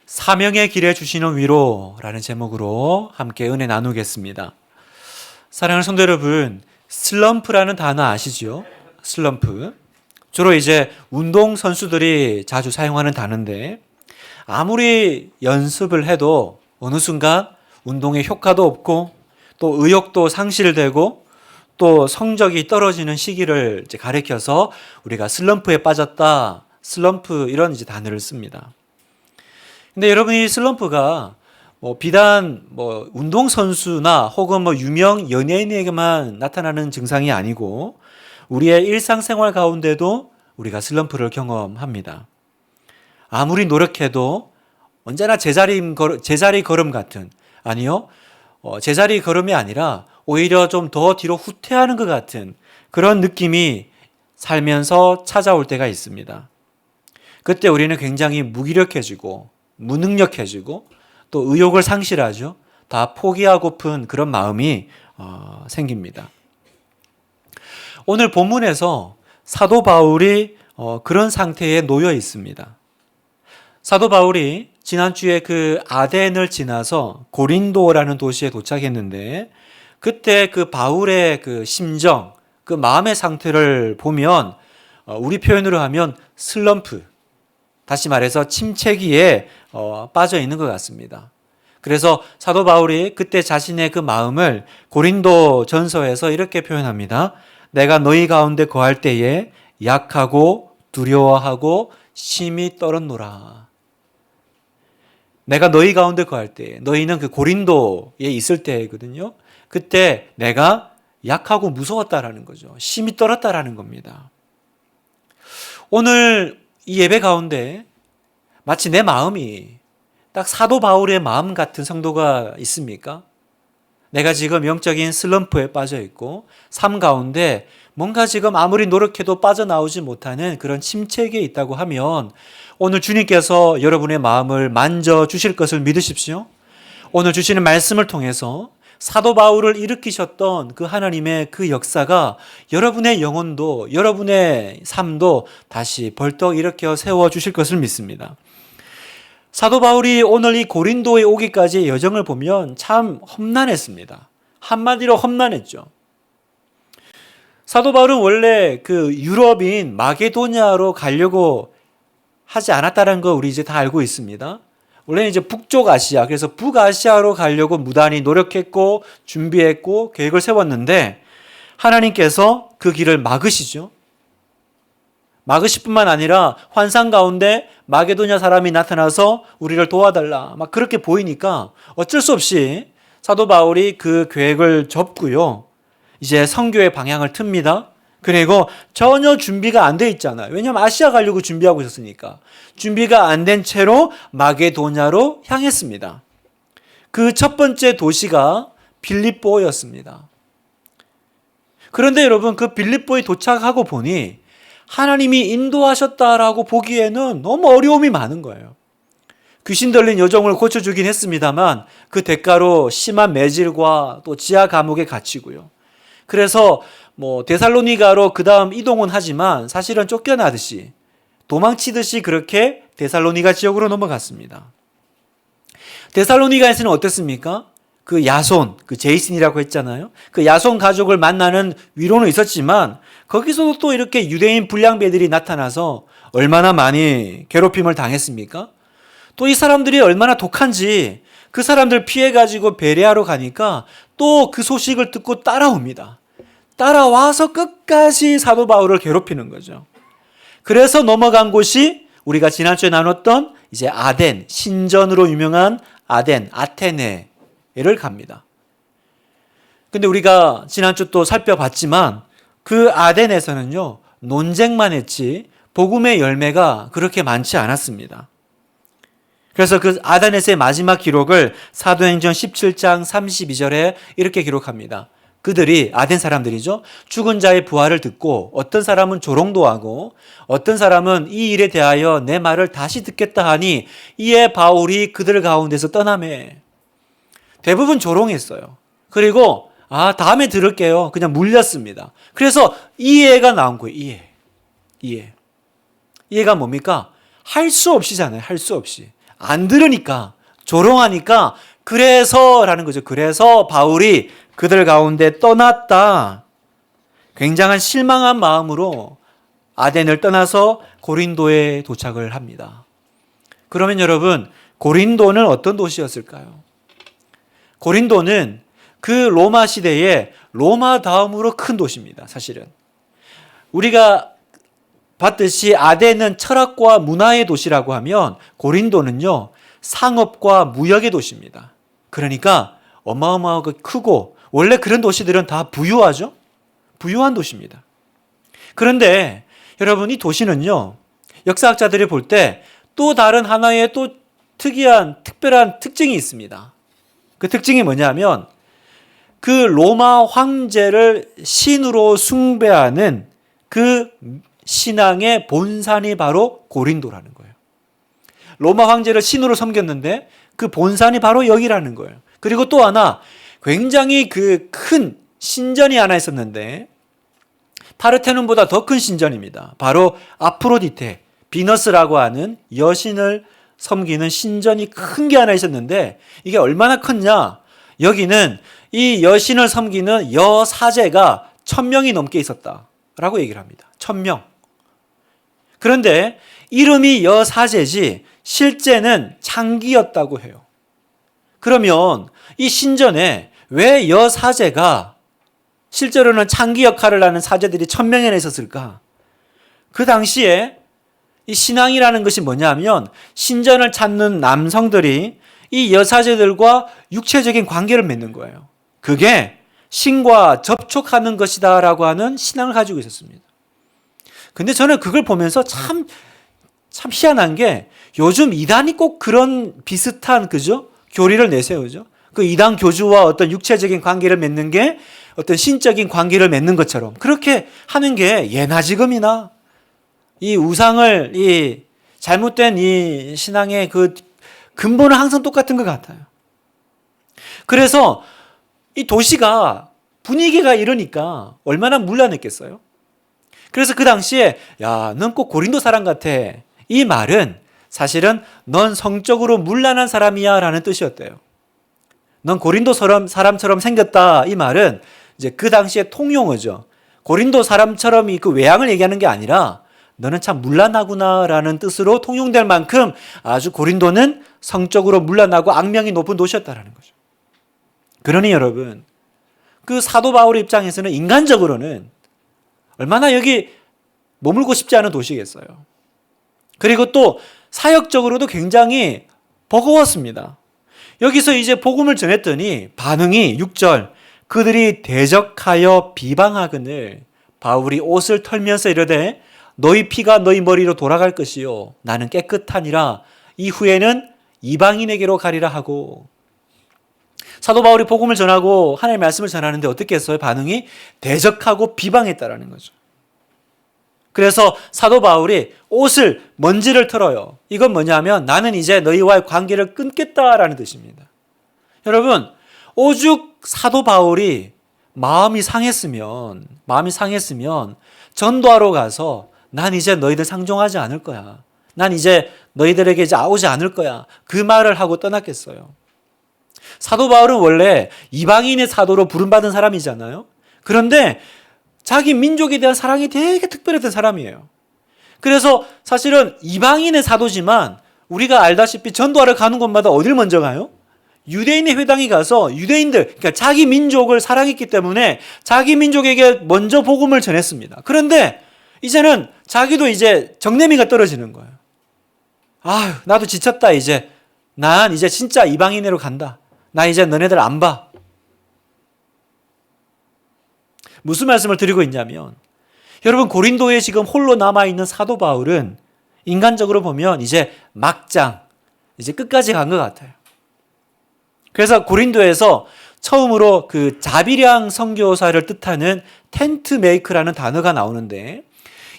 사명의 길에 주시는 위로라는 제목으로 함께 은혜 나누겠습니다. 사랑하는 성도 여러분, 슬럼프라는 단어 아시죠? 슬럼프. 주로 이제 운동 선수들이 자주 사용하는 단어인데 아무리 연습을 해도 어느 순간 운동에 효과도 없고 또 의욕도 상실되고 또 성적이 떨어지는 시기를 이제 가리켜서 우리가 슬럼프에 빠졌다, 슬럼프 이런 이제 단어를 씁니다. 근데 여러분 이 슬럼프가 비단 운동선수나 혹은 유명 연예인에게만 나타나는 증상이 아니고 우리의 일상생활 가운데도 우리가 슬럼프를 경험합니다. 아무리 노력해도 언제나 제자리 걸음 같은, 아니요, 제자리 걸음이 아니라 오히려 좀 더 뒤로 후퇴하는 것 같은 그런 느낌이 살면서 찾아올 때가 있습니다. 그때 우리는 굉장히 무기력해지고 무능력해지고 또 의욕을 상실하죠. 다 포기하고픈 그런 마음이 생깁니다. 오늘 본문에서 사도 바울이 그런 상태에 놓여 있습니다. 사도 바울이 지난주에 그 아덴을 지나서 고린도라는 도시에 도착했는데 그때 그 바울의 그 심정, 그 마음의 상태를 보면 우리 표현으로 하면 슬럼프, 다시 말해서 침체기에 빠져 있는 것 같습니다. 그래서 사도 바울이 그때 자신의 그 마음을 고린도 전서에서 이렇게 표현합니다. 내가 너희 가운데 거할 때에 약하고 두려워하고 심히 떨었노라. 내가 너희 가운데 거할 때에, 너희는 그 고린도에 있을 때거든요. 그때 내가 약하고 무서웠다라는 거죠. 심히 떨었다라는 겁니다. 오늘 이 예배 가운데 마치 내 마음이 딱 사도 바울의 마음 같은 성도가 있습니까? 내가 지금 영적인 슬럼프에 빠져 있고 삶 가운데 뭔가 지금 아무리 노력해도 빠져나오지 못하는 그런 침체기에 있다고 하면 오늘 주님께서 여러분의 마음을 만져주실 것을 믿으십시오. 오늘 주시는 말씀을 통해서 사도 바울을 일으키셨던 그 하나님의 그 역사가 여러분의 영혼도 여러분의 삶도 다시 벌떡 일으켜 세워주실 것을 믿습니다. 사도 바울이 오늘 이 고린도에 오기까지의 여정을 보면 참 험난했습니다. 한마디로 험난했죠. 사도 바울은 원래 그 유럽인 마게도냐로 가려고 하지 않았다는 거 우리 이제 다 알고 있습니다. 원래는 이제 북쪽 아시아, 그래서 북아시아로 가려고 무단히 노력했고 준비했고 계획을 세웠는데 하나님께서 그 길을 막으시죠. 막으실 뿐만 아니라 환상 가운데 마게도냐 사람이 나타나서 우리를 도와달라 막 그렇게 보이니까 어쩔 수 없이 사도 바울이 그 계획을 접고요. 이제 선교의 방향을 틉니다. 그리고 전혀 준비가 안 돼 있잖아요. 왜냐하면 아시아 가려고 준비하고 있었으니까. 준비가 안 된 채로 마게도냐로 향했습니다. 그 첫 번째 도시가 빌립보였습니다. 그런데 여러분 그 빌립보에 도착하고 보니 하나님이 인도하셨다라고 보기에는 너무 어려움이 많은 거예요. 귀신 들린 여종을 고쳐주긴 했습니다만 그 대가로 심한 매질과 또 지하 감옥에 갇히고요. 그래서 데살로니가로 그 다음 이동은 하지만 사실은 쫓겨나듯이 도망치듯이 그렇게 데살로니가 지역으로 넘어갔습니다. 데살로니가에서는 어땠습니까? 그 야손, 그 제이슨이라고 했잖아요. 그 야손 가족을 만나는 위로는 있었지만 거기서도 또 이렇게 유대인 불량배들이 나타나서 얼마나 많이 괴롭힘을 당했습니까? 또 이 사람들이 얼마나 독한지 그 사람들 피해가지고 베레아로 가니까 또 그 소식을 듣고 따라옵니다. 따라와서 끝까지 사도 바울을 괴롭히는 거죠. 그래서 넘어간 곳이 우리가 지난주에 나눴던 이제 아덴, 신전으로 유명한 아덴, 아테네를 갑니다. 근데 우리가 지난주 또 살펴봤지만 그 아덴에서는요, 논쟁만 했지 복음의 열매가 그렇게 많지 않았습니다. 그래서 그 아덴에서의 마지막 기록을 사도행전 17장 32절에 이렇게 기록합니다. 그들이 아덴 사람들이죠. 죽은 자의 부활을 듣고 어떤 사람은 조롱도 하고 어떤 사람은 이 일에 대하여 내 말을 다시 듣겠다 하니 이에 바울이 그들 가운데서 떠나매. 대부분 조롱했어요. 그리고 다음에 들을게요. 그냥 물렸습니다. 그래서 이해가 나온 거예요. 이해가 뭡니까? 할 수 없이잖아요. 할 수 없이. 안 들으니까, 조롱하니까 그래서라는 거죠. 그래서 바울이 그들 가운데 떠났다. 굉장한 실망한 마음으로 아덴을 떠나서 고린도에 도착을 합니다. 그러면 여러분, 고린도는 어떤 도시였을까요? 고린도는 그 로마 시대에 로마 다음으로 큰 도시입니다. 사실은 우리가 봤듯이 아덴은 철학과 문화의 도시라고 하면 고린도는요, 상업과 무역의 도시입니다. 그러니까 어마어마하게 크고, 원래 그런 도시들은 다 부유하죠? 부유한 도시입니다. 그런데 여러분, 이 도시는요, 역사학자들이 볼 때 또 다른 하나의 또 특별한 특징이 있습니다. 그 특징이 뭐냐면 그 로마 황제를 신으로 숭배하는 그 신앙의 본산이 바로 고린도라는 거예요. 로마 황제를 신으로 섬겼는데 그 본산이 바로 여기라는 거예요. 그리고 또 하나, 굉장히 그 큰 신전이 하나 있었는데 파르테논보다 더 큰 신전입니다. 바로 아프로디테, 비너스라고 하는 여신을 섬기는 신전이 큰 게 하나 있었는데, 이게 얼마나 컸냐? 여기는 이 여신을 섬기는 여사제가 1000명이 넘게 있었다라고 얘기를 합니다. 1000명. 그런데 이름이 여사제지 실제는 창기였다고 해요. 그러면 이 신전에 왜 여사제가, 실제로는 창기 역할을 하는 사제들이 1000명이나 있었을까? 그 당시에 이 신앙이라는 것이 뭐냐면 신전을 찾는 남성들이 이 여사제들과 육체적인 관계를 맺는 거예요. 그게 신과 접촉하는 것이다라고 하는 신앙을 가지고 있었습니다. 근데 저는 그걸 보면서 참 희한한 게, 요즘 이단이 꼭 그런 비슷한, 그죠? 교리를 내세우죠. 그 이단 교주와 어떤 육체적인 관계를 맺는 게 어떤 신적인 관계를 맺는 것처럼 그렇게 하는 게 예나 지금이나 이 우상을, 이 잘못된 이 신앙의 그 근본은 항상 똑같은 것 같아요. 그래서 이 도시가 분위기가 이러니까 얼마나 문란했겠어요. 그래서 그 당시에 야, 넌 꼭 고린도 사람 같아, 이 말은 사실은 넌 성적으로 문란한 사람이야 라는 뜻이었대요. 넌 고린도 사람처럼 생겼다, 이 말은 이제 그 당시의 통용어죠. 고린도 사람처럼 그 외향을 얘기하는 게 아니라 너는 참 문란하구나 라는 뜻으로 통용될 만큼 아주 고린도는 성적으로 문란하고 악명이 높은 도시였다라는 거죠. 그러니 여러분, 그 사도 바울의 입장에서는 인간적으로는 얼마나 여기 머물고 싶지 않은 도시겠어요. 그리고 또 사역적으로도 굉장히 버거웠습니다. 여기서 이제 복음을 전했더니 반응이 6절, 그들이 대적하여 비방하거늘 바울이 옷을 털면서 이르되 너희 피가 너희 머리로 돌아갈 것이요 나는 깨끗하니라, 이후에는 이방인에게로 가리라 하고. 사도 바울이 복음을 전하고 하나님의 말씀을 전하는데 어떻게 했어요? 반응이 대적하고 비방했다라는 거죠. 그래서 사도 바울이 옷을, 먼지를 털어요. 이건 뭐냐면 나는 이제 너희와의 관계를 끊겠다라는 뜻입니다. 여러분, 오죽 사도 바울이 마음이 상했으면 전도하러 가서 난 이제 너희들 상종하지 않을 거야, 난 이제 너희들에게 이제 오지 않을 거야, 그 말을 하고 떠났겠어요. 사도 바울은 원래 이방인의 사도로 부름받은 사람이잖아요. 그런데 자기 민족에 대한 사랑이 되게 특별했던 사람이에요. 그래서 사실은 이방인의 사도지만 우리가 알다시피 전도하러 가는 곳마다 어딜 먼저 가요? 유대인의 회당에 가서 유대인들, 그러니까 자기 민족을 사랑했기 때문에 자기 민족에게 먼저 복음을 전했습니다. 그런데 이제는 자기도 이제 정내미가 떨어지는 거예요. 아유, 나도 지쳤다, 이제. 난 이제 진짜 이방인으로 간다. 나 이제 너네들 안 봐. 무슨 말씀을 드리고 있냐면, 여러분, 고린도에 지금 홀로 남아있는 사도 바울은 인간적으로 보면 이제 막장, 이제 끝까지 간 것 같아요. 그래서 고린도에서 처음으로 그 자비량 선교사를 뜻하는 텐트 메이크라는 단어가 나오는데,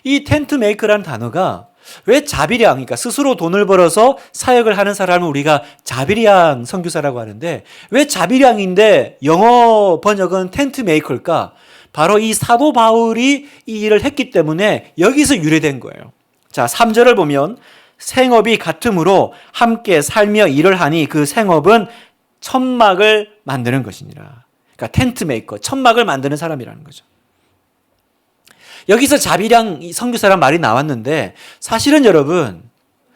이 텐트 메이크라는 단어가 왜 자비량, 그러니까 스스로 돈을 벌어서 사역을 하는 사람을 우리가 자비량 선교사라고 하는데, 왜 자비량인데 영어 번역은 텐트 메이커일까? 바로 이 사도 바울이 이 일을 했기 때문에 여기서 유래된 거예요. 자, 3절을 보면 생업이 같으므로 함께 살며 일을 하니 그 생업은 천막을 만드는 것이니라. 그러니까 텐트 메이커, 천막을 만드는 사람이라는 거죠. 여기서 자비랑 선교사란 말이 나왔는데 사실은 여러분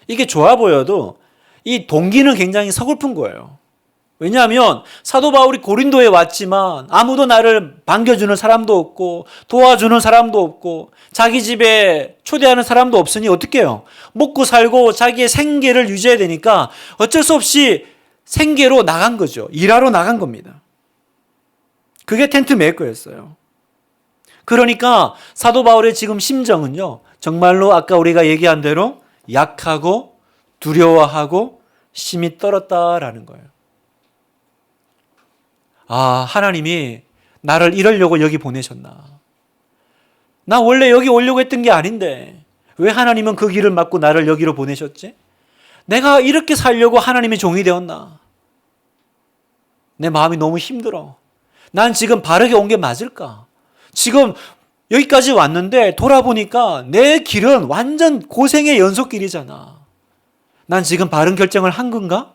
이게 좋아 보여도 이 동기는 굉장히 서글픈 거예요. 왜냐하면 사도 바울이 고린도에 왔지만 아무도 나를 반겨주는 사람도 없고 도와주는 사람도 없고 자기 집에 초대하는 사람도 없으니 어떻게 해요? 먹고 살고 자기의 생계를 유지해야 되니까 어쩔 수 없이 생계로 나간 거죠. 일하러 나간 겁니다. 그게 텐트 메이커였어요. 그러니까 사도 바울의 지금 심정은요, 정말로 아까 우리가 얘기한 대로 약하고 두려워하고 심히 떨었다라는 거예요. 아, 하나님이 나를 이러려고 여기 보내셨나? 나 원래 여기 오려고 했던 게 아닌데 왜 하나님은 그 길을 막고 나를 여기로 보내셨지? 내가 이렇게 살려고 하나님의 종이 되었나? 내 마음이 너무 힘들어. 난 지금 바르게 온 게 맞을까? 지금 여기까지 왔는데 돌아보니까 내 길은 완전 고생의 연속길이잖아. 난 지금 바른 결정을 한 건가?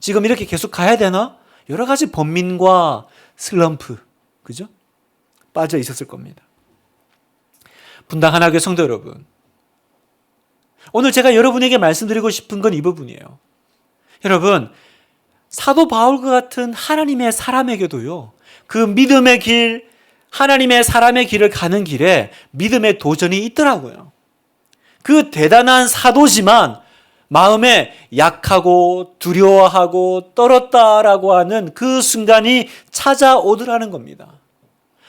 지금 이렇게 계속 가야 되나? 여러 가지 번민과 슬럼프, 그죠? 빠져 있었을 겁니다. 분당 하나교회 성도 여러분, 오늘 제가 여러분에게 말씀드리고 싶은 건 이 부분이에요. 여러분, 사도 바울과 같은 하나님의 사람에게도요, 그 믿음의 길, 하나님의 사람의 길을 가는 길에 믿음의 도전이 있더라고요. 그 대단한 사도지만 마음에 약하고 두려워하고 떨었다라고 하는 그 순간이 찾아오더라는 겁니다.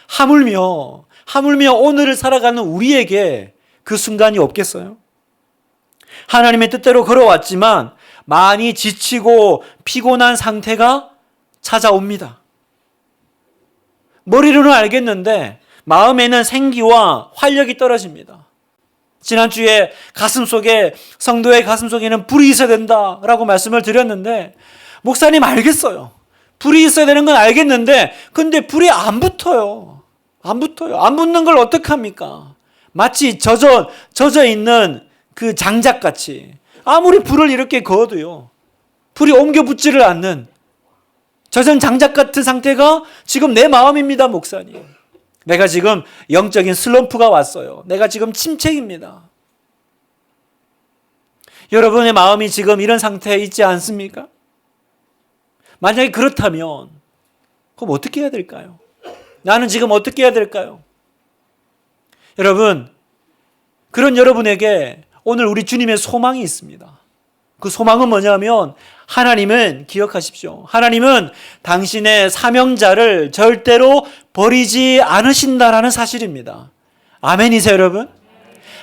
하물며 오늘을 살아가는 우리에게 그 순간이 없겠어요? 하나님의 뜻대로 걸어왔지만 많이 지치고 피곤한 상태가 찾아옵니다. 머리로는 알겠는데 마음에는 생기와 활력이 떨어집니다. 지난주에 성도의 가슴 속에는 불이 있어야 된다라고 말씀을 드렸는데, 목사님 알겠어요. 불이 있어야 되는 건 알겠는데, 근데 불이 안 붙어요. 안 붙는 걸 어떡합니까? 마치 젖어 있는 그 장작같이 아무리 불을 이렇게 그어도요, 불이 옮겨 붙지를 않는 젖은 장작 같은 상태가 지금 내 마음입니다, 목사님. 내가 지금 영적인 슬럼프가 왔어요. 내가 지금 침체입니다. 여러분의 마음이 지금 이런 상태에 있지 않습니까? 만약에 그렇다면 그럼 어떻게 해야 될까요? 나는 지금 어떻게 해야 될까요? 여러분, 그런 여러분에게 오늘 우리 주님의 소망이 있습니다. 그 소망은 뭐냐면, 하나님은 기억하십시오. 하나님은 당신의 사명자를 절대로 버리지 않으신다라는 사실입니다. 아멘이세요, 여러분?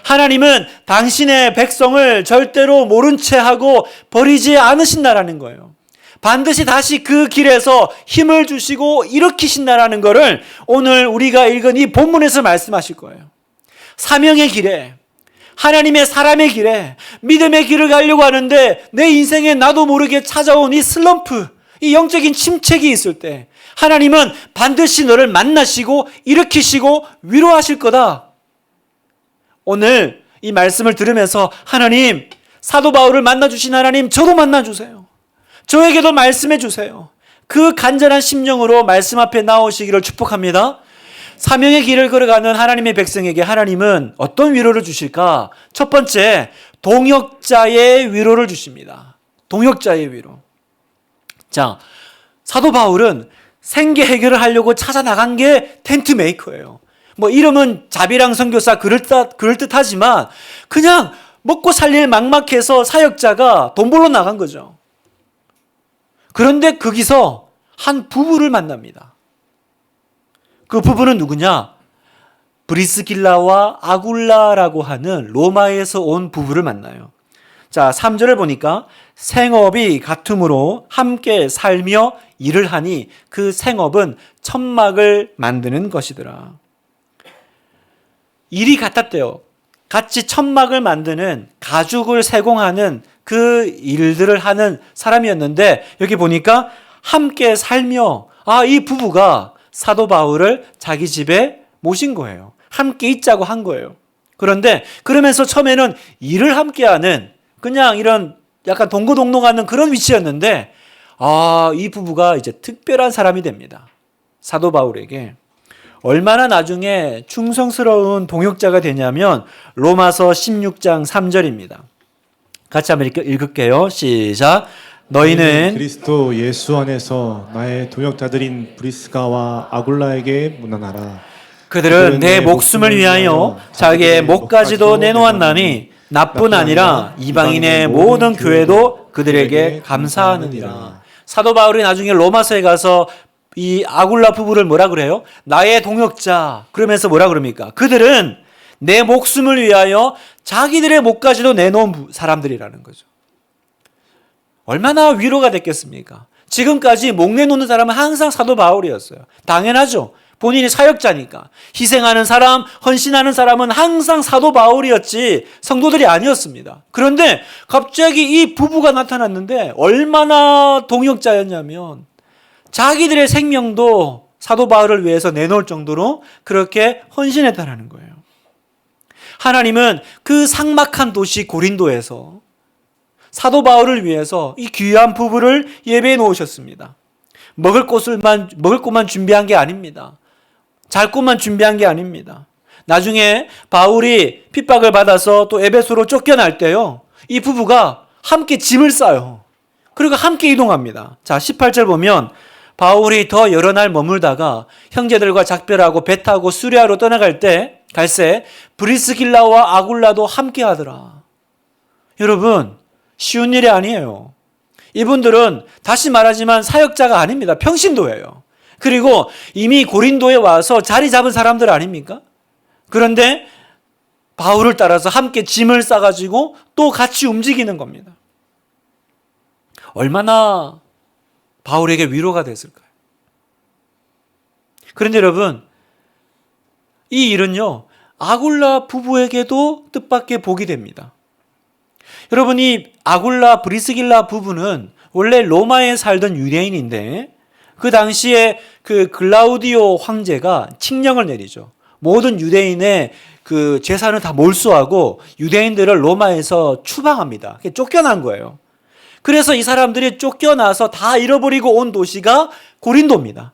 하나님은 당신의 백성을 절대로 모른 채 하고 버리지 않으신다라는 거예요. 반드시 다시 그 길에서 힘을 주시고 일으키신다라는 것을 오늘 우리가 읽은 이 본문에서 말씀하실 거예요. 사명의 길에, 하나님의 사람의 길에, 믿음의 길을 가려고 하는데 내 인생에 나도 모르게 찾아온 이 슬럼프, 이 영적인 침체기 있을 때 하나님은 반드시 너를 만나시고 일으키시고 위로하실 거다. 오늘 이 말씀을 들으면서 하나님, 사도 바울을 만나주신 하나님, 저도 만나주세요. 저에게도 말씀해 주세요. 그 간절한 심령으로 말씀 앞에 나오시기를 축복합니다. 사명의 길을 걸어가는 하나님의 백성에게 하나님은 어떤 위로를 주실까? 첫 번째, 동역자의 위로를 주십니다. 동역자의 위로. 자, 사도 바울은 생계 해결을 하려고 찾아 나간 게 텐트 메이커예요. 뭐 이름은 자비랑 선교사 그럴듯하지만 그냥 먹고 살릴 막막해서 사역자가 돈 벌러 나간 거죠. 그런데 거기서 한 부부를 만납니다. 그 부부는 누구냐? 브리스길라와 아굴라라고 하는 로마에서 온 부부를 만나요. 자, 3절을 보니까 생업이 같으므로 함께 살며 일을 하니 그 생업은 천막을 만드는 것이더라. 일이 같았대요. 같이 천막을 만드는, 가죽을 세공하는 그 일들을 하는 사람이었는데 여기 보니까 함께 살며, 이 부부가 사도 바울을 자기 집에 모신 거예요. 함께 있자고 한 거예요. 그런데 그러면서 처음에는 일을 함께하는 그냥 이런 약간 동고동락하는 그런 위치였는데 이 부부가 이제 특별한 사람이 됩니다. 사도 바울에게. 얼마나 나중에 충성스러운 동역자가 되냐면 로마서 16장 3절입니다. 같이 한번 읽을게요. 시작. 너희는 그리스도 예수 안에서 나의 동역자들인 브리스가와 아굴라에게 문안하라. 그들은 내 목숨을 위하여 자기의 목까지도 내놓았나니 나뿐 아니라 이방인의 모든 교회도 그들에게 감사하느니라. 사도 바울이 나중에 로마서에 가서 이 아굴라 부부를 뭐라 그래요? 나의 동역자. 그러면서 뭐라 그럽니까? 그들은 내 목숨을 위하여 자기들의 목까지도 내놓은 사람들이라는 거죠. 얼마나 위로가 됐겠습니까? 지금까지 목 내놓는 사람은 항상 사도 바울이었어요. 당연하죠. 본인이 사역자니까. 희생하는 사람, 헌신하는 사람은 항상 사도 바울이었지 성도들이 아니었습니다. 그런데 갑자기 이 부부가 나타났는데 얼마나 동역자였냐면 자기들의 생명도 사도 바울을 위해서 내놓을 정도로 그렇게 헌신했다는 거예요. 하나님은 그 삭막한 도시 고린도에서 사도 바울을 위해서 이 귀한 부부를 예배해 놓으셨습니다. 먹을 것만 준비한 게 아닙니다. 잘 것만 준비한 게 아닙니다. 나중에 바울이 핍박을 받아서 또 에베소로 쫓겨날 때요. 이 부부가 함께 짐을 싸요. 그리고 함께 이동합니다. 자, 18절 보면 바울이 더 여러 날 머물다가 형제들과 작별하고 배 타고 수리아로 떠나갈 때 갈새 브리스길라와 아굴라도 함께 하더라. 여러분, 쉬운 일이 아니에요. 이분들은 다시 말하지만 사역자가 아닙니다. 평신도예요. 그리고 이미 고린도에 와서 자리 잡은 사람들 아닙니까? 그런데 바울을 따라서 함께 짐을 싸가지고 또 같이 움직이는 겁니다. 얼마나 바울에게 위로가 됐을까요? 그런데 여러분, 이 일은요, 아굴라 부부에게도 뜻밖의 복이 됩니다. 여러분, 이 아굴라 브리스길라 부부는 원래 로마에 살던 유대인인데 그 당시에 그 글라우디오 황제가 칙령을 내리죠. 모든 유대인의 그 재산을 다 몰수하고 유대인들을 로마에서 추방합니다. 쫓겨난 거예요. 그래서 이 사람들이 쫓겨나서 다 잃어버리고 온 도시가 고린도입니다.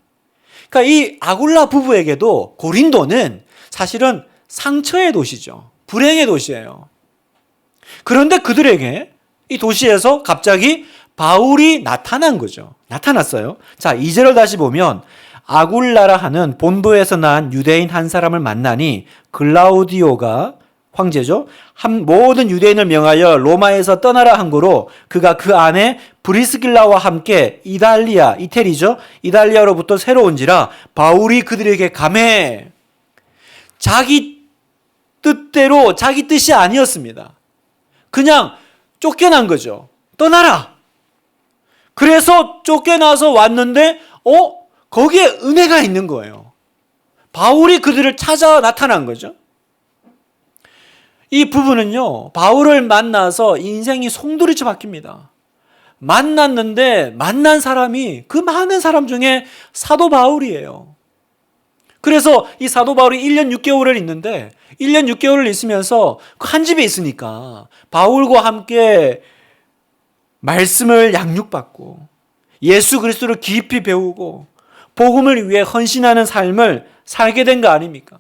그러니까 이 아굴라 부부에게도 고린도는 사실은 상처의 도시죠. 불행의 도시예요. 그런데 그들에게 이 도시에서 갑자기 바울이 나타난 거죠. 나타났어요. 자, 2절을 다시 보면 아굴라라 하는 본도에서 난 유대인 한 사람을 만나니 글라우디오가 황제죠. 모든 유대인을 명하여 로마에서 떠나라 한 거로 그가 그 안에 브리스길라와 함께 이탈리아죠. 이탈리아로부터 새로 온지라 바울이 그들에게 감해. 자기 뜻대로 자기 뜻이 아니었습니다. 그냥 쫓겨난 거죠. 떠나라. 그래서 쫓겨나서 왔는데 거기에 은혜가 있는 거예요. 바울이 그들을 찾아 나타난 거죠. 이 부부는요, 바울을 만나서 인생이 송두리째 바뀝니다. 만났는데 만난 사람이 그 많은 사람 중에 사도 바울이에요. 그래서 이 사도 바울이 1년 6개월을 있는데 1년 6개월을 있으면서 한 집에 있으니까 바울과 함께 말씀을 양육받고 예수 그리스도를 깊이 배우고 복음을 위해 헌신하는 삶을 살게 된 거 아닙니까?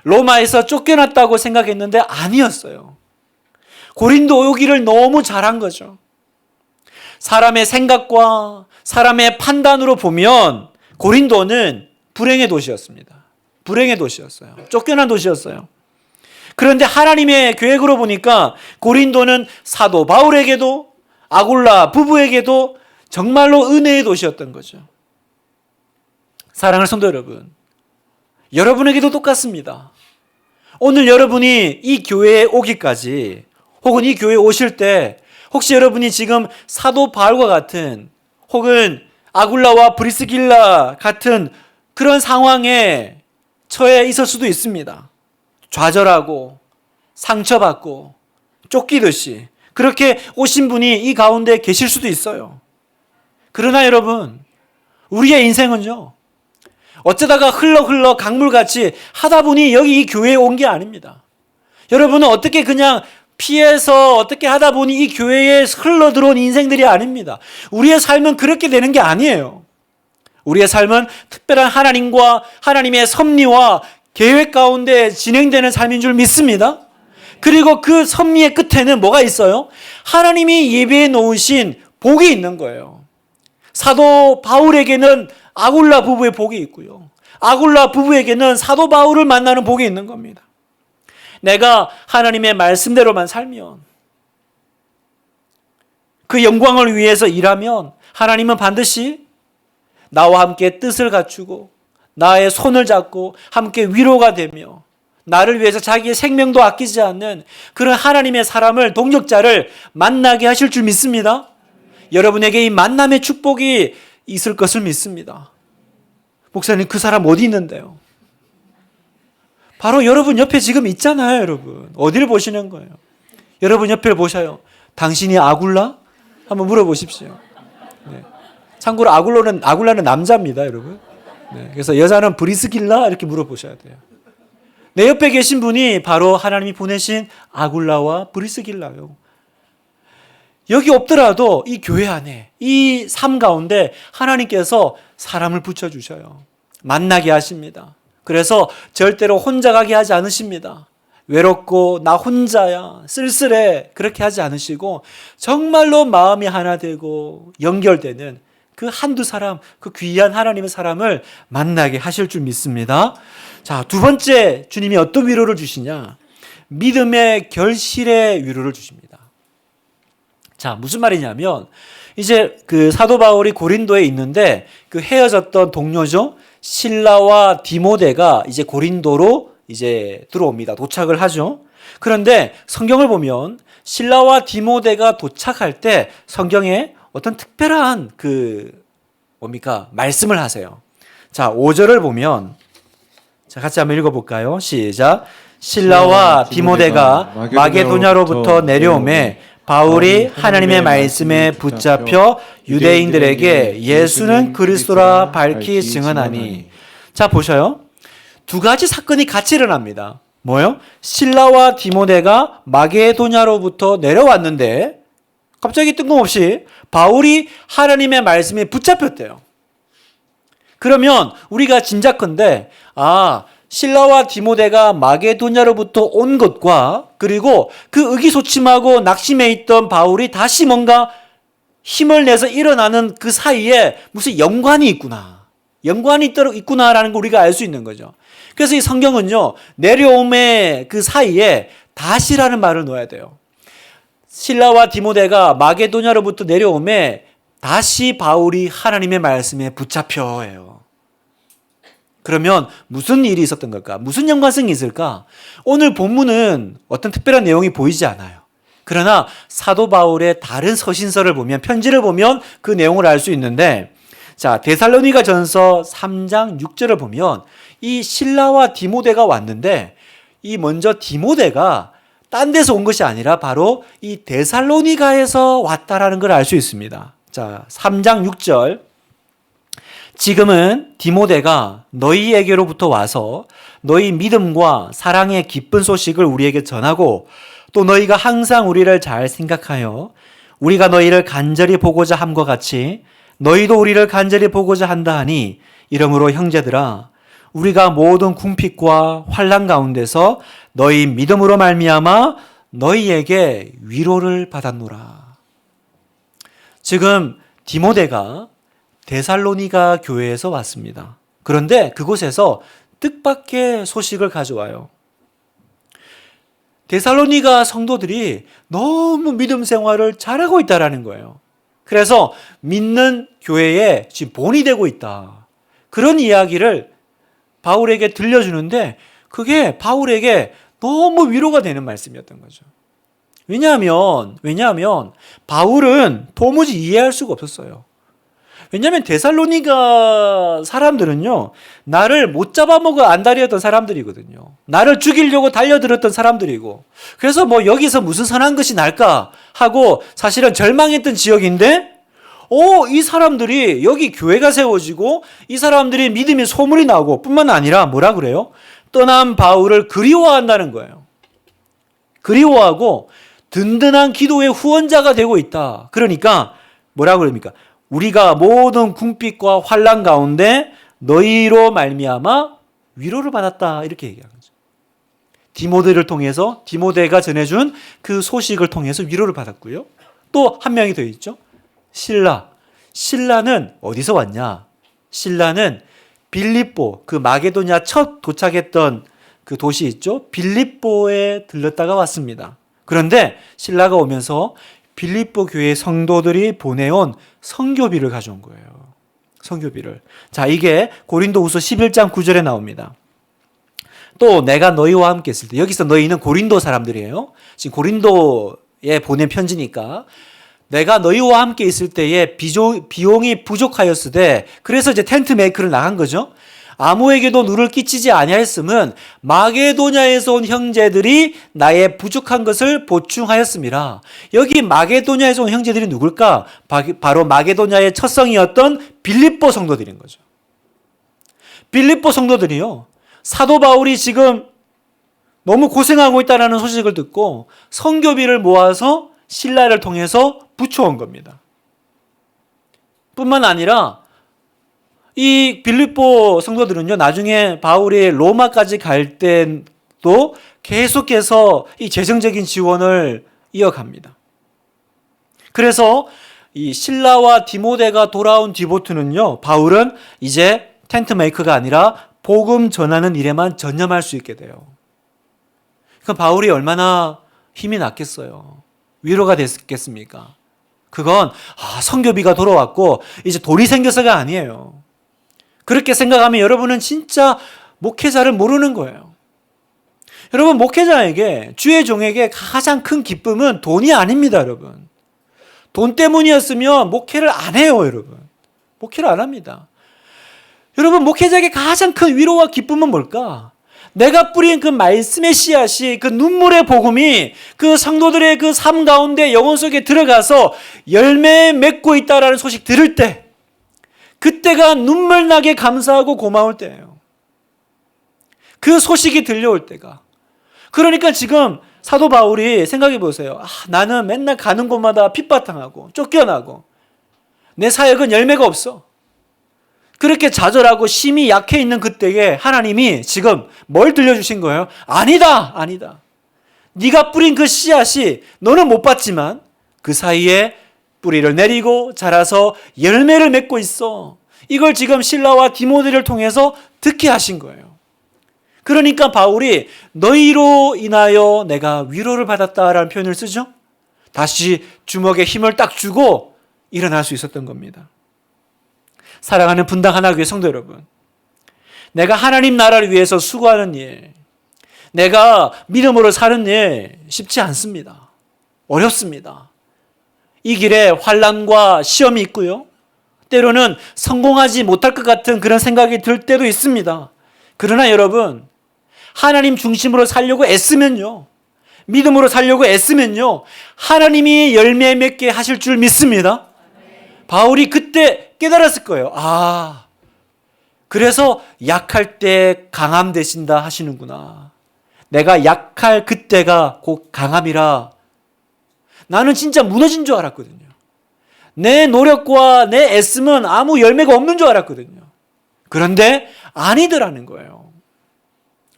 로마에서 쫓겨났다고 생각했는데 아니었어요. 고린도 오기를 너무 잘한 거죠. 사람의 생각과 사람의 판단으로 보면 고린도는 불행의 도시였습니다. 불행의 도시였어요. 쫓겨난 도시였어요. 그런데 하나님의 계획으로 보니까 고린도는 사도 바울에게도 아굴라 부부에게도 정말로 은혜의 도시였던 거죠. 사랑하는 성도 여러분, 여러분에게도 똑같습니다. 오늘 여러분이 이 교회에 오기까지 혹은 이 교회에 오실 때 혹시 여러분이 지금 사도 바울과 같은 혹은 아굴라와 브리스길라 같은 그런 상황에 처해 있을 수도 있습니다. 좌절하고 상처받고 쫓기듯이 그렇게 오신 분이 이 가운데 계실 수도 있어요. 그러나 여러분, 우리의 인생은요, 어쩌다가 흘러 강물같이 하다 보니 여기 이 교회에 온 게 아닙니다. 여러분은 어떻게 그냥 피해서 어떻게 하다 보니 이 교회에 흘러들어온 인생들이 아닙니다. 우리의 삶은 그렇게 되는 게 아니에요. 우리의 삶은 특별한 하나님과 하나님의 섭리와 계획 가운데 진행되는 삶인 줄 믿습니다. 그리고 그 섭리의 끝에는 뭐가 있어요? 하나님이 예배해 놓으신 복이 있는 거예요. 사도 바울에게는 아굴라 부부의 복이 있고요. 아굴라 부부에게는 사도 바울을 만나는 복이 있는 겁니다. 내가 하나님의 말씀대로만 살면, 그 영광을 위해서 일하면 하나님은 반드시 나와 함께 뜻을 갖추고 나의 손을 잡고 함께 위로가 되며 나를 위해서 자기의 생명도 아끼지 않는 그런 하나님의 사람을, 동역자를 만나게 하실 줄 믿습니다. 여러분에게 이 만남의 축복이 있을 것을 믿습니다. 목사님, 그 사람 어디 있는데요? 바로 여러분 옆에 지금 있잖아요, 여러분. 어디를 보시는 거예요? 여러분 옆을 보셔요. 당신이 아굴라? 한번 물어보십시오. 네. 참고로 아굴라는 남자입니다, 여러분. 네. 그래서 여자는 브리스길라? 이렇게 물어보셔야 돼요. 내 옆에 계신 분이 바로 하나님이 보내신 아굴라와 브리스길라요. 여기 없더라도 이 교회 안에, 이 삶 가운데 하나님께서 사람을 붙여주셔요. 만나게 하십니다. 그래서 절대로 혼자 가게 하지 않으십니다. 외롭고 나 혼자야, 쓸쓸해, 그렇게 하지 않으시고 정말로 마음이 하나 되고 연결되는 그 한두 사람, 그 귀한 하나님의 사람을 만나게 하실 줄 믿습니다. 자, 두 번째, 주님이 어떤 위로를 주시냐? 믿음의 결실의 위로를 주십니다. 자, 무슨 말이냐면, 이제 그 사도 바울이 고린도에 있는데 그 헤어졌던 동료죠, 실라와 디모데가 이제 고린도로 이제 들어옵니다. 도착을 하죠. 그런데 성경을 보면 실라와 디모데가 도착할 때 성경에 어떤 특별한 말씀을 하세요. 자, 5절을 보면, 자, 같이 한번 읽어볼까요? 시작. 실라와 디모데가 마게도냐로부터 내려오매 바울이 하나님의 말씀에 붙잡혀 유대인들에게 예수는 그리스도라 밝히 증언하니. 자, 보셔요. 두 가지 사건이 같이 일어납니다. 뭐요? 실라와 디모데가 마게도냐로부터 내려왔는데 갑자기 뜬금없이 바울이 하나님의 말씀에 붙잡혔대요. 그러면 우리가 짐작컨대, 실라와 디모데가 마게도냐로부터 온 것과 그리고 그 의기소침하고 낙심해 있던 바울이 다시 뭔가 힘을 내서 일어나는 그 사이에 무슨 연관이 있구나라는 걸 우리가 알 수 있는 거죠. 그래서 이 성경은요, 내려옴의 그 사이에 다시라는 말을 넣어야 돼요. 실라와 디모데가 마게도냐로부터 내려오매 다시 바울이 하나님의 말씀에 붙잡혀요. 그러면 무슨 일이 있었던 걸까? 무슨 연관성이 있을까? 오늘 본문은 어떤 특별한 내용이 보이지 않아요. 그러나 사도 바울의 다른 서신서를 보면, 편지를 보면 그 내용을 알 수 있는데, 자, 데살로니가 전서 3장 6절을 보면 이 실라와 디모데가 왔는데, 이 먼저 디모데가 딴 데서 온 것이 아니라 바로 이 데살로니가에서 왔다라는 걸 알 수 있습니다. 자, 3장 6절. 지금은 디모데가 너희에게로부터 와서 너희 믿음과 사랑의 기쁜 소식을 우리에게 전하고 또 너희가 항상 우리를 잘 생각하여 우리가 너희를 간절히 보고자 함과 같이 너희도 우리를 간절히 보고자 한다 하니, 이러므로 형제들아 우리가 모든 궁핍과 환난 가운데서 너희 믿음으로 말미암아 너희에게 위로를 받았노라. 지금 디모데가 데살로니가 교회에서 왔습니다. 그런데 그곳에서 뜻밖의 소식을 가져와요. 데살로니가 성도들이 너무 믿음 생활을 잘하고 있다라는 거예요. 그래서 믿는 교회에 지금 본이 되고 있다, 그런 이야기를 바울에게 들려주는데 그게 바울에게 너무 위로가 되는 말씀이었던 거죠. 왜냐하면 바울은 도무지 이해할 수가 없었어요. 왜냐하면 데살로니가 사람들은요, 나를 못 잡아먹어 안달이었던 사람들이거든요. 나를 죽이려고 달려들었던 사람들이고, 그래서 뭐 여기서 무슨 선한 것이 날까 하고 사실은 절망했던 지역인데, 이 사람들이 여기 교회가 세워지고 이 사람들이 믿음의 소문이 나고 뿐만 아니라 뭐라 그래요? 떠난 바울을 그리워한다는 거예요. 그리워하고 든든한 기도의 후원자가 되고 있다. 그러니까 뭐라고 그럽니까? 우리가 모든 궁핍과 환난 가운데 너희로 말미암아 위로를 받았다. 이렇게 얘기하는 거죠. 디모데를 통해서 디모데가 전해준 그 소식을 통해서 위로를 받았고요. 또 한 명이 더 있죠. 실라. 실라는 어디서 왔냐? 실라는 빌립보, 그 마게도냐 첫 도착했던 그 도시 있죠. 빌립보에 들렀다가 왔습니다. 그런데 실라가 오면서 빌립보 교회 성도들이 보내온 선교비를 가져온 거예요. 선교비를. 자, 이게 고린도후서 11장 9절에 나옵니다. 또 내가 너희와 함께 있을 때, 여기서 너희는 고린도 사람들이에요. 지금 고린도에 보낸 편지니까 내가 너희와 함께 있을 때에 비용이 부족하였으되, 그래서 이제 텐트 메이크를 나간 거죠. 아무에게도 누를 끼치지 아니하였음은 마게도냐에서 온 형제들이 나의 부족한 것을 보충하였음이라. 여기 마게도냐에서 온 형제들이 누굴까? 바로 마게도냐의 첫성이었던 빌립보 성도들인 거죠. 빌립보 성도들이요, 사도 바울이 지금 너무 고생하고 있다는 소식을 듣고 선교비를 모아서 신라를 통해서 붙여온 겁니다. 뿐만 아니라 이 빌립보 성도들은요, 나중에 바울이 로마까지 갈 때도 계속해서 이 재정적인 지원을 이어갑니다. 그래서 이 실라와 디모데가 돌아온 뒤부터는요, 바울은 이제 텐트 메이커가 아니라 복음 전하는 일에만 전념할 수 있게 돼요. 그럼 바울이 얼마나 힘이 났겠어요? 위로가 됐겠습니까? 그건 선교비가 돌아왔고 이제 돈이 생겨서가 아니에요. 그렇게 생각하면 여러분은 진짜 목회자를 모르는 거예요. 여러분, 목회자에게, 주의 종에게 가장 큰 기쁨은 돈이 아닙니다, 여러분. 돈 때문이었으면 목회를 안 해요, 여러분. 목회를 안 합니다. 여러분, 목회자에게 가장 큰 위로와 기쁨은 뭘까? 내가 뿌린 그 말씀의 씨앗이, 그 눈물의 복음이 그 성도들의 그 삶 가운데 영혼 속에 들어가서 열매 맺고 있다라는 소식 들을 때, 그때가 눈물 나게 감사하고 고마울 때예요. 그 소식이 들려올 때가. 그러니까 지금 사도 바울이 생각해 보세요. 나는 맨날 가는 곳마다 핍박당하고 쫓겨나고 내 사역은 열매가 없어. 그렇게 좌절하고 심히 약해 있는 그때에 하나님이 지금 뭘 들려주신 거예요? 아니다, 아니다. 네가 뿌린 그 씨앗이 너는 못 봤지만 그 사이에 뿌리를 내리고 자라서 열매를 맺고 있어. 이걸 지금 실라와 디모데를 통해서 듣게 하신 거예요. 그러니까 바울이 너희로 인하여 내가 위로를 받았다라는 표현을 쓰죠. 다시 주먹에 힘을 딱 주고 일어날 수 있었던 겁니다. 사랑하는 분당 하나교회 성도 여러분, 내가 하나님 나라를 위해서 수고하는 일, 내가 믿음으로 사는 일 쉽지 않습니다. 어렵습니다. 이 길에 환난과 시험이 있고요. 때로는 성공하지 못할 것 같은 그런 생각이 들 때도 있습니다. 그러나 여러분, 하나님 중심으로 살려고 애쓰면요, 믿음으로 살려고 애쓰면요, 하나님이 열매 맺게 하실 줄 믿습니다. 바울이 그때 깨달았을 거예요. 그래서 약할 때 강함 되신다 하시는구나. 내가 약할 그때가 곧 강함이라. 나는 진짜 무너진 줄 알았거든요. 내 노력과 내 애씀은 아무 열매가 없는 줄 알았거든요. 그런데 아니더라는 거예요.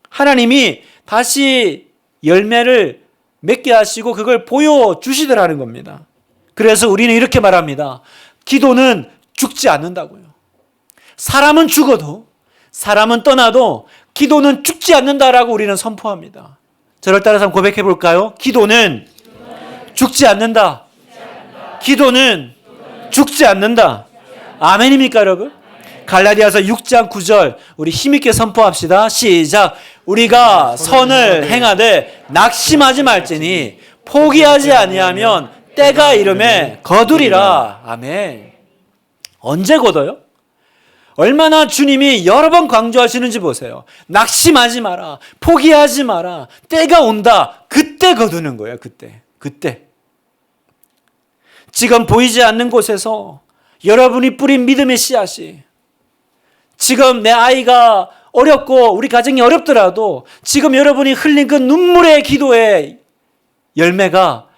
하나님이 다시 열매를 맺게 하시고 그걸 보여주시더라는 겁니다. 그래서 우리는 이렇게 말합니다. 기도는 죽지 않는다고요. 사람은 죽어도, 사람은 떠나도 기도는 죽지 않는다라고 우리는 선포합니다. 저를 따라서 한번 고백해 볼까요? 기도는 죽지 않는다. 기도는 죽지 않는다. 아멘입니까, 여러분? 갈라디아서 6장 9절 우리 힘있게 선포합시다. 시작. 우리가 선을 행하되 낙심하지 말지니 포기하지 아니하면 때가 이름에 거두리라. 아멘. 언제 거둬요? 얼마나 주님이 여러 번 강조하시는지 보세요. 낙심하지 마라. 포기하지 마라. 때가 온다. 그때 거두는 거예요. 그때. 지금 보이지 않는 곳에서 여러분이 뿌린 믿음의 씨앗이, 지금 내 아이가 어렵고 우리 가정이 어렵더라도 지금 여러분이 흘린 그 눈물의 기도의 열매가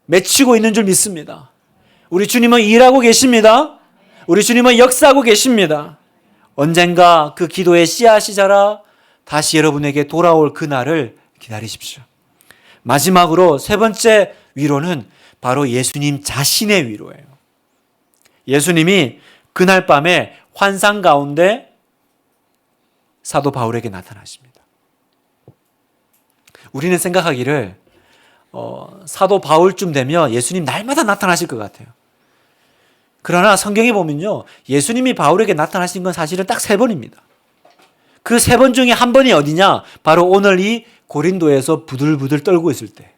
맺히고 있는 줄 믿습니다. 우리 주님은 일하고 계십니다. 우리 주님은 역사하고 계십니다. 언젠가 그 기도의 씨앗이 자라 다시 여러분에게 돌아올 그날을 기다리십시오. 마지막으로 세 번째 위로는 바로 예수님 자신의 위로예요. 예수님이 그날 밤에 환상 가운데 사도 바울에게 나타나십니다. 우리는 생각하기를 사도 바울쯤 되면 예수님 날마다 나타나실 것 같아요. 그러나 성경에 보면요, 예수님이 바울에게 나타나신 건 사실은 딱 3번입니다. 그 3번 중에 한 번이 어디냐? 바로 오늘 이 고린도에서 부들부들 떨고 있을 때.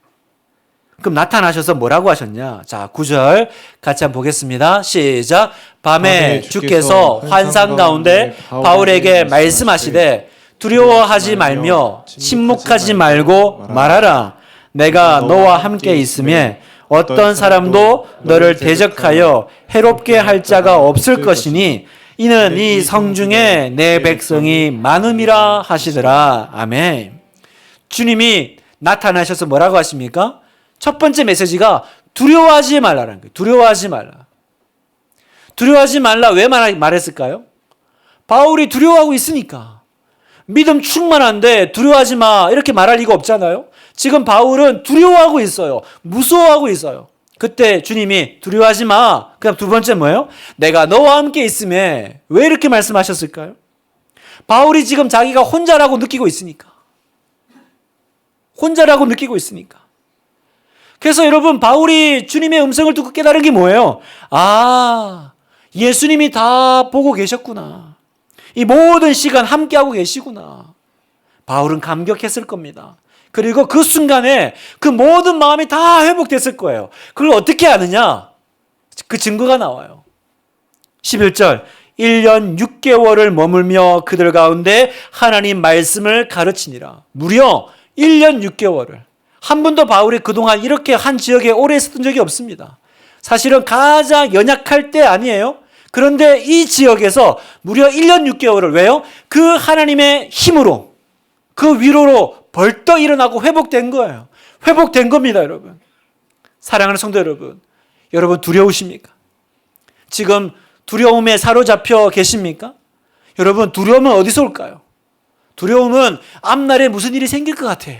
그럼 나타나셔서 뭐라고 하셨냐? 자, 9절 같이 한번 보겠습니다. 시작. 밤에 주께서 환상 가운데 바울에게 말씀하시되 두려워하지 말며 침묵하지 말고 말하라. 내가 너와 함께 있음에 어떤 사람도 너를 대적하여 해롭게 할 자가 없을 것이니 이는 이 성중에 내 백성이 많음이라 하시더라. 아멘. 주님이 나타나셔서 뭐라고 하십니까? 첫 번째 메시지가 두려워하지 말라라는 거예요. 두려워하지 말라. 두려워하지 말라. 왜 말했을까요? 바울이 두려워하고 있으니까. 믿음 충만한데 두려워하지 마 이렇게 말할 리가 없잖아요. 지금 바울은 두려워하고 있어요. 무서워하고 있어요. 그때 주님이 두려워하지 마. 그다음 두 번째 뭐예요? 내가 너와 함께 있음에. 왜 이렇게 말씀하셨을까요? 바울이 지금 자기가 혼자라고 느끼고 있으니까. 혼자라고 느끼고 있으니까. 그래서 여러분, 바울이 주님의 음성을 듣고 깨달은 게 뭐예요? 아, 예수님이 다 보고 계셨구나. 이 모든 시간 함께하고 계시구나. 바울은 감격했을 겁니다. 그리고 그 순간에 그 모든 마음이 다 회복됐을 거예요. 그걸 어떻게 아느냐? 그 증거가 나와요. 11절 1년 6개월을 머물며 그들 가운데 하나님 말씀을 가르치니라. 무려 1년 6개월을. 한 번도 바울이 그동안 이렇게 한 지역에 오래 있었던 적이 없습니다. 사실은 가장 연약할 때 아니에요? 그런데 이 지역에서 무려 1년 6개월을 왜요? 그 하나님의 힘으로, 그 위로로 벌떡 일어나고 회복된 거예요. 회복된 겁니다, 여러분. 사랑하는 성도 여러분. 여러분 두려우십니까? 지금 두려움에 사로잡혀 계십니까? 여러분 두려움은 어디서 올까요? 두려움은 앞날에 무슨 일이 생길 것 같아.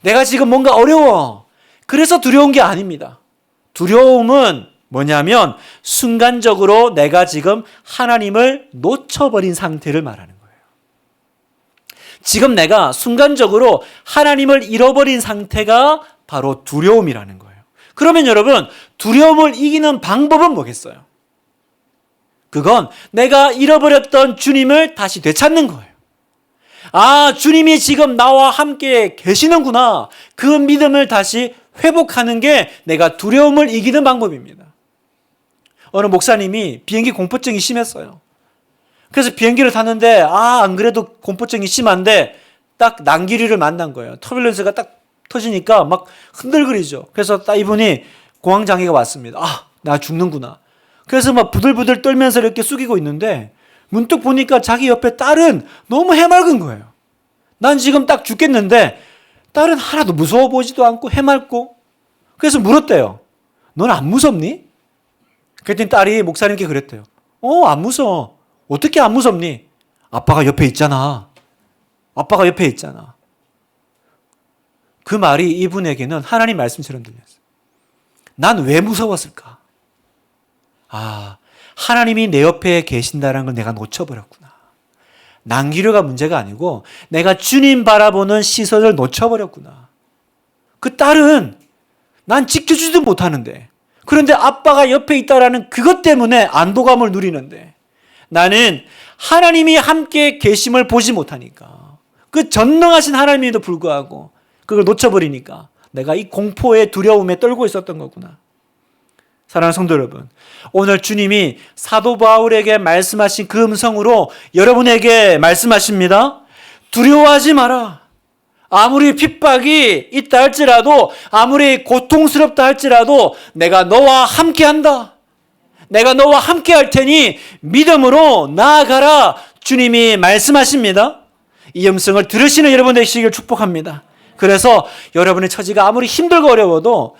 내가 지금 뭔가 어려워. 그래서 두려운 게 아닙니다. 두려움은 뭐냐면 순간적으로 내가 지금 하나님을 놓쳐버린 상태를 말하는 거예요. 지금 내가 순간적으로 하나님을 잃어버린 상태가 바로 두려움이라는 거예요. 그러면 여러분, 두려움을 이기는 방법은 뭐겠어요? 그건 내가 잃어버렸던 주님을 다시 되찾는 거예요. 아, 주님이 지금 나와 함께 계시는구나. 그 믿음을 다시 회복하는 게 내가 두려움을 이기는 방법입니다. 어느 목사님이 비행기 공포증이 심했어요. 그래서 비행기를 탔는데 안 그래도 공포증이 심한데 딱 난기류를 만난 거예요. 터뷸런스가 딱 터지니까 막 흔들거리죠. 그래서 딱 이분이 공황장애가 왔습니다. 나 죽는구나. 그래서 막 부들부들 떨면서 이렇게 숙이고 있는데 문득 보니까 자기 옆에 딸은 너무 해맑은 거예요. 난 지금 딱 죽겠는데 딸은 하나도 무서워 보이지도 않고 해맑고. 그래서 물었대요. 넌 안 무섭니? 그랬더니 딸이 목사님께 그랬대요. 안 무서워. 어떻게 안 무섭니? 아빠가 옆에 있잖아. 아빠가 옆에 있잖아. 그 말이 이분에게는 하나님 말씀처럼 들렸어요. 난 왜 무서웠을까? 하나님이 내 옆에 계신다는 걸 내가 놓쳐버렸구나. 난기류가 문제가 아니고 내가 주님 바라보는 시선을 놓쳐버렸구나. 그 딸은 난 지켜주지도 못하는데, 그런데 아빠가 옆에 있다라는 그것 때문에 안도감을 누리는데 나는 하나님이 함께 계심을 보지 못하니까, 그 전능하신 하나님에도 불구하고 그걸 놓쳐버리니까 내가 이 공포의 두려움에 떨고 있었던 거구나. 사랑하는 성도 여러분, 오늘 주님이 사도 바울에게 말씀하신 그 음성으로 여러분에게 말씀하십니다. 두려워하지 마라. 아무리 핍박이 있다 할지라도, 아무리 고통스럽다 할지라도 내가 너와 함께한다. 내가 너와 함께할 테니 믿음으로 나아가라. 주님이 말씀하십니다. 이 음성을 들으시는 여러분 되시길 축복합니다. 그래서 여러분의 처지가 아무리 힘들고 어려워도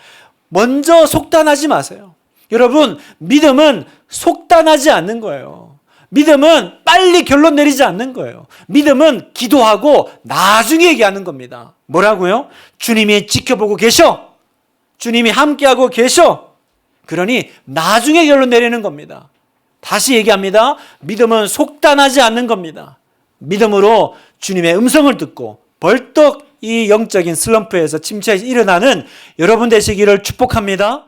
먼저 속단하지 마세요. 여러분, 믿음은 속단하지 않는 거예요. 믿음은 빨리 결론 내리지 않는 거예요. 믿음은 기도하고 나중에 얘기하는 겁니다. 뭐라고요? 주님이 지켜보고 계셔. 주님이 함께하고 계셔. 그러니 나중에 결론 내리는 겁니다. 다시 얘기합니다. 믿음은 속단하지 않는 겁니다. 믿음으로 주님의 음성을 듣고 벌떡 이 영적인 슬럼프에서 침체에서 일어나는 여러분 되시기를 축복합니다.